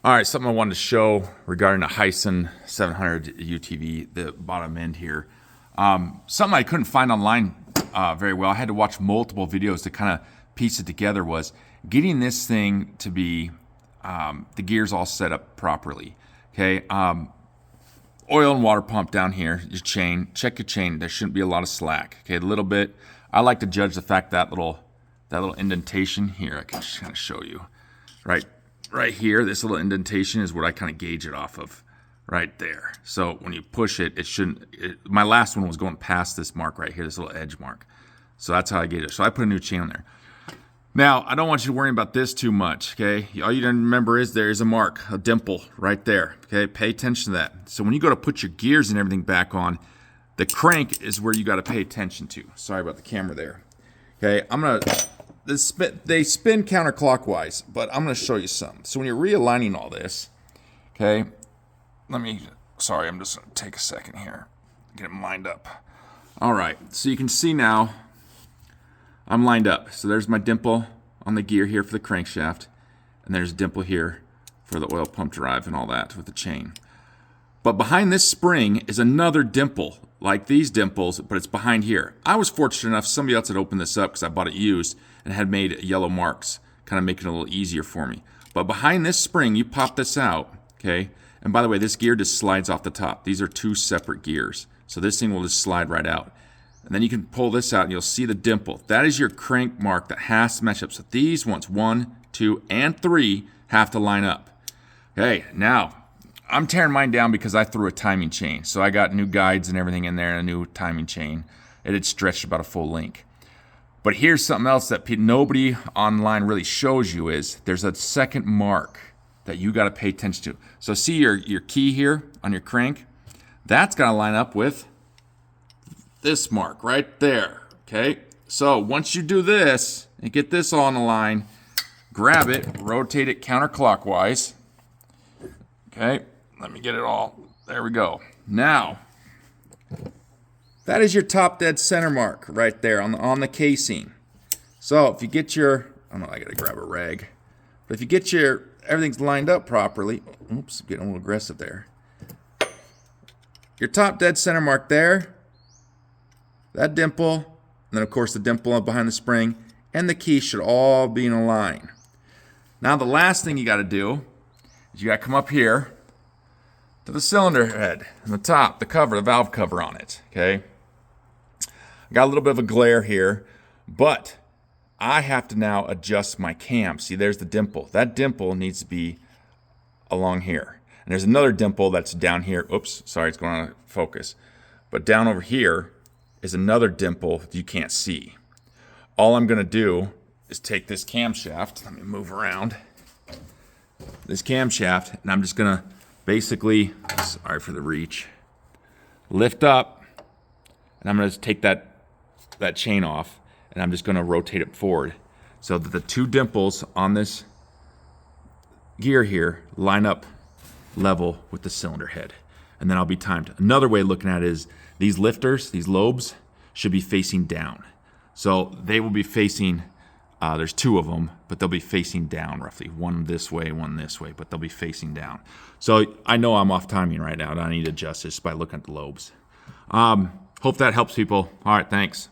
All right, something I wanted to show regarding a Hisun 700 UTV, the bottom end here. Something I couldn't find online very well. I had to watch multiple videos to kind of piece it together. Was getting this thing to be the gears all set up properly. Okay, oil and water pump down here. Your chain. Check your chain. There shouldn't be a lot of slack. Okay, a little bit. I like to judge the fact that little indentation here. I can just kind of show you. Right here, this little indentation is what I kind of gauge it off of, right there. So when you push it, it shouldn't. My last one was going past this mark right here, this little edge mark. So that's how I gauge it. So I put a new chain on there. Now I don't want you to worry about this too much. Okay, all you need to remember is there is a mark, a dimple right there. Okay, pay attention to that. So when you go to put your gears and everything back on, the crank is where you got to pay attention to. Sorry about the camera there. Okay, they spin counterclockwise, but I'm going to show you something. So when you're realigning all this, okay, sorry, I'm just going to take a second here, get them lined up. All right, so you can see now I'm lined up. So there's my dimple on the gear here for the crankshaft, and there's a dimple here for the oil pump drive and all that with the chain. But behind this spring is another dimple, like these dimples, but it's behind here. I was fortunate enough, somebody else had opened this up because I bought it used and had made yellow marks, kind of making it a little easier for me. But behind this spring, you pop this out, okay? And by the way, this gear just slides off the top. These are two separate gears. So this thing will just slide right out. And then you can pull this out and you'll see the dimple. That is your crank mark that has to match up. So these ones, 1, 2, and 3 have to line up. Okay, now, I'm tearing mine down because I threw a timing chain. So I got new guides and everything in there and a new timing chain. It had stretched about a full link. But here's something else that nobody online really shows you is there's a second mark that you got to pay attention to. So see your key here on your crank? That's got to line up with this mark right there, okay? So once you do this and get this all on the line, grab it, rotate it counterclockwise, okay? Let me get it all. There we go. Now, that is your top dead center mark right there on the casing. So if you get your, I don't know, I gotta grab a rag. But if you get everything's lined up properly, oops, I'm getting a little aggressive there. Your top dead center mark there, that dimple, and then of course the dimple behind the spring, and the key should all be in a line. Now the last thing you gotta do is you gotta come up here to the cylinder head and the top, the cover, the valve cover on it, okay? I got a little bit of a glare here, but I have to now adjust my cam. See, there's the dimple. That dimple needs to be along here. And there's another dimple that's down here. Oops, sorry, it's going out of focus. But down over here is another dimple that you can't see. All I'm gonna do is take this camshaft, let me move around, this camshaft, and I'm just gonna basically, sorry for the reach, lift up, and I'm going to take that chain off, and I'm just going to rotate it forward so that the two dimples on this gear here line up level with the cylinder head, and then I'll be timed. Another way of looking at it is these lifters, these lobes, should be facing down. So they will be facing, there's two of them, but they'll be facing down roughly. One this way, one this way, but they'll be facing down. So I know I'm off timing right now, and I need to adjust this by looking at the lobes. Hope that helps people. All right, thanks.